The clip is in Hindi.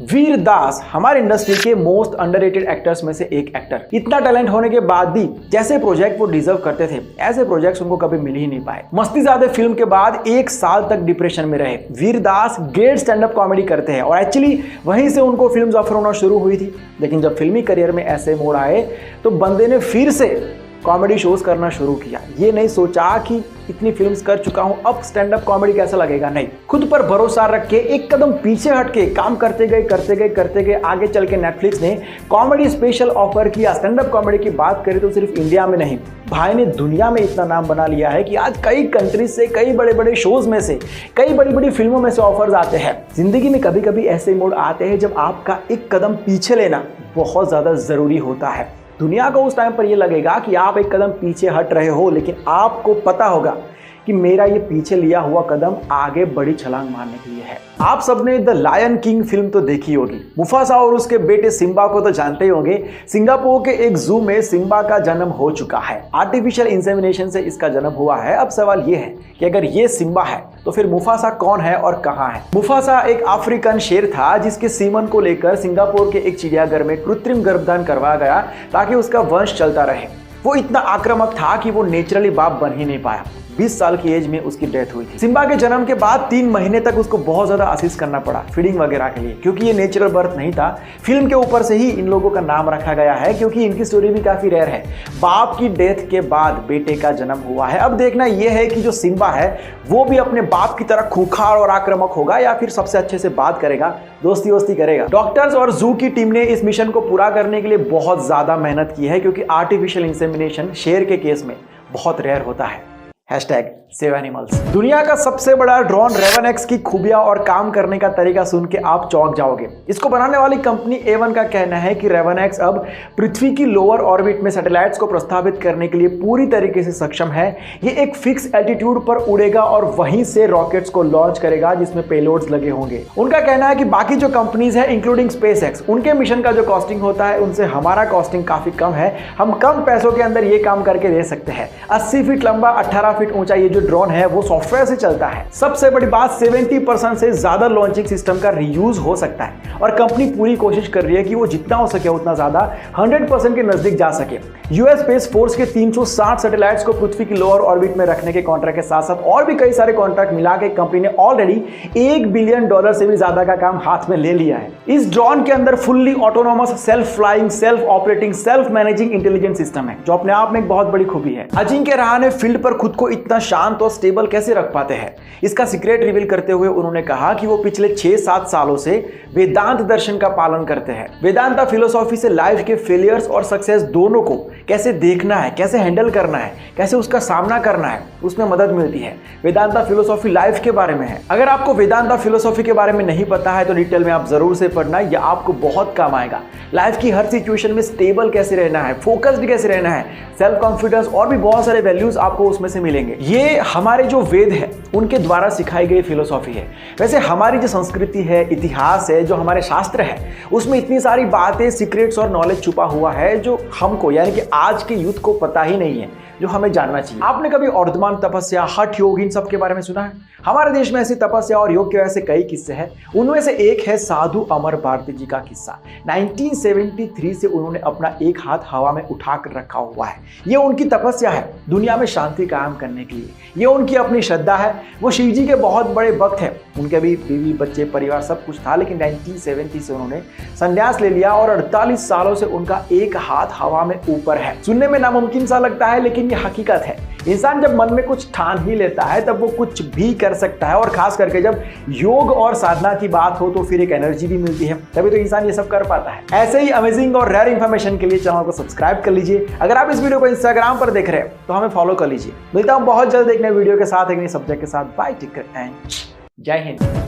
वीर दास हमारे इंडस्ट्री के मोस्ट अंडररेटेड एक्टर्स में से एक एक्टर। इतना टैलेंट होने के बाद भी जैसे प्रोजेक्ट वो डिजर्व करते थे ऐसे प्रोजेक्ट्स उनको कभी मिल ही नहीं पाए। मस्तीज़ादे फिल्म के बाद 1 साल तक डिप्रेशन में रहे। वीर दास ग्रेट स्टैंड अप कॉमेडी करते हैं और एक्चुअली वहीं से उनको फिल्म्स ऑफर होना शुरू हुई थी। लेकिन जब फिल्मी करियर में ऐसे मोड़ आए तो बंदे ने फिर से कॉमेडी शोज करना शुरू किया। ये नहीं सोचा कि इतनी फिल्म्स कर चुका हूं अब स्टैंड अप कॉमेडी कैसा लगेगा, नहीं, खुद पर भरोसा रख के एक कदम पीछे हट के काम करते गए आगे चल के नेटफ्लिक्स ने कॉमेडी स्पेशल ऑफर किया। स्टैंड अप कॉमेडी की बात करें तो सिर्फ इंडिया में नहीं, भाई ने दुनिया में इतना नाम बना लिया है कि आज कई कंट्रीज से, कई बड़े बड़े शोज में से, कई बड़ी बड़ी फिल्मों में से ऑफर्स आते हैं। जिंदगी में कभी कभी ऐसे मोड़ आते हैं जब आपका एक कदम पीछे लेना बहुत ज्यादा जरूरी होता है। दुनिया को उस टाइम पर यह लगेगा कि आप एक कदम पीछे हट रहे हो, लेकिन आपको पता होगा कि मेरा ये पीछे लिया हुआ कदम आगे बड़ी छलांग मारने के लिए है। आप सबने द लायन किंग फिल्म तो देखी होगी। मुफासा और उसके बेटे सिम्बा को तो जानते ही होंगे। सिंगापुर के एक जू में सिम्बा का जन्म हो चुका है। आर्टिफिशियल इंसेमिनेशन से इसका जन्म हुआ है। अब सवाल ये है कि अगर ये सिम्बा है तो फिर मुफासा कौन है और कहाँ है? मुफासा एक अफ्रीकन शेर था जिसके सीमन को लेकर सिंगापुर के एक चिड़ियाघर में कृत्रिम गर्भधान करवाया गया ताकि उसका वंश चलता रहे। वो इतना आक्रामक था कि वो नेचुरली बाप बन ही नहीं पाया। 20 साल की एज में उसकी डेथ हुई थी। सिम्बा के जन्म के बाद 3 महीने तक उसको बहुत ज्यादा असिस्ट करना पड़ा फीडिंग वगैरह के लिए, क्योंकि ये नेचुरल बर्थ नहीं था। फिल्म के ऊपर से ही इन लोगों का नाम रखा गया है क्योंकि इनकी स्टोरी भी काफी रेयर है। बाप की डेथ के बाद बेटे का जन्म हुआ है। अब देखना यह है कि जो सिम्बा है वो भी अपने बाप की तरह खूंखार और आक्रामक होगा या फिर सबसे अच्छे से बात करेगा, दोस्ती वोस्ती करेगा। डॉक्टर्स और जू की टीम ने इस मिशन को पूरा करने के लिए बहुत ज्यादा मेहनत की है क्योंकि आर्टिफिशियल इंसेमिनेशन शेर के केस में बहुत रेयर होता है। #Save Animals। दुनिया का सबसे बड़ा ड्रोन रेवन एक्स की खूबियां और काम करने का तरीका सुन के आप चौंक जाओगे। इसको बनाने वाली कंपनी A1 का कहना है कि रेवन एक्स अब पृथ्वी की लोअर ऑर्बिट में सैटेलाइट्स को प्रस्तावित करने के लिए पूरी तरीके से सक्षम है। ये एक फिक्स एल्टीट्यूड पर उड़ेगा और वहीं से रॉकेट्स को लॉन्च करेगा जिसमें पेलोड्स लगे होंगे। उनका कहना है कि बाकी जो कंपनीज है इंक्लूडिंग SpaceX, उनके मिशन का जो कॉस्टिंग होता है उनसे हमारा कॉस्टिंग काफी कम है। हम कम पैसों के अंदर ये काम करके दे सकते हैं। 80 फीट लंबा 18 फीट ऊंचा ये जो ड्रोन है वो सॉफ्टवेयर से चलता है। सबसे बड़ी बात 70% से ज्यादा लॉन्चिंग सिस्टम का रीयूज हो सकता है और कंपनी पूरी कोशिश कर रही है कि वो जितना हो सके उतना ज्यादा 100% के नजदीक जा सके। यूएस स्पेस फोर्स के 360 सैटेलाइट्स को पृथ्वी की लोअर ऑर्बिट में रखने के कॉन्ट्रैक्ट के साथ साथ और भी कई सारे कॉन्ट्रैक्ट मिला के कंपनी ने ऑलरेडी $1 बिलियन से भी ज्यादा का काम हाथ में ले लिया है। इस ड्रोन के अंदर fully autonomous, self flying, self operating, self managing intelligent system है जो अपने आप में एक बहुत बड़ी खूबी है। अजिंक्य रहाणे फील्ड पर खुद को इतना शांत और स्टेबल कैसे रख पाते हैं, इसका सीक्रेट रिवील करते हुए उन्होंने कहा कि वो पिछले 6-7 सालों से वेदांत दर्शन का पालन करते हैं। वेदांता फिलोसॉफी से लाइफ के फेलियर्स और सक्सेस दोनों को कैसे देखना है, कैसे हैंडल करना है, कैसे उसका सामना करना है, उसमें मदद मिलती है। वेदांता फिलोसॉफी लाइफ के बारे में है। अगर आपको वेदांता फिलोसॉफी के बारे में नहीं पता है तो डिटेल में आप जरूर से पढ़ना, यह आपको बहुत काम आएगा। लाइफ की हर सिचुएशन में स्टेबल कैसे रहना है, फोकस्ड कैसे रहना है, सेल्फ कॉन्फिडेंस और भी बहुत सारे वैल्यूज आपको उसमें से मिलेंगे। ये हमारे जो वेद है उनके द्वारा सिखाई गई फिलोसॉफी है। वैसे हमारी जो संस्कृति है, इतिहास है, जो हमारे शास्त्र है, उसमें इतनी सारी बातें, सीक्रेट्स और नॉलेज छुपा हुआ है जो हमको यानी कि आज के यूथ को पता ही नहीं है, जो हमें जानना चाहिए। आपने कभी अर्धमान तपस्या, हठ योग, इन सब के बारे में सुना है? हमारे देश में ऐसी तपस्या और योग के वैसे कई किस्से हैं। उनमें से एक है साधु अमर भारती जी का किस्सा। 1973 से उन्होंने अपना एक हाथ हवा में उठाकर रखा हुआ है। ये उनकी तपस्या है दुनिया में शांति कायम करने के लिए। ये उनकी अपनी श्रद्धा है। वो शिव जी के बहुत बड़े भक्त हैं। उनके भी बीवी, बच्चे, परिवार सब कुछ था, लेकिन 1970 से उन्होंने संन्यास ले लिया और 48 सालों से उनका एक हाथ हवा में ऊपर है। सुनने में नामुमकिन सा लगता है लेकिन ये हकीकत है। इंसान जब मन में कुछ ठान ही लेता है तब वो कुछ भी कर सकता है और खास करके जब योग और साधना की बात हो तो फिर एक एनर्जी भी मिलती है, तभी तो इंसान ये सब कर पाता है। ऐसे ही अमेजिंग और रेयर इंफॉर्मेशन के लिए चैनल को सब्सक्राइब कर लीजिए। अगर आप इस वीडियो को इंस्टाग्राम पर देख रहे हैं तो हमें फॉलो कर लीजिए। मिलता हूं बहुत जल्द एक नए वीडियो के साथ, एक नए सब्जेक्ट के साथ। बाय, टेक केयर एंड जय हिंद।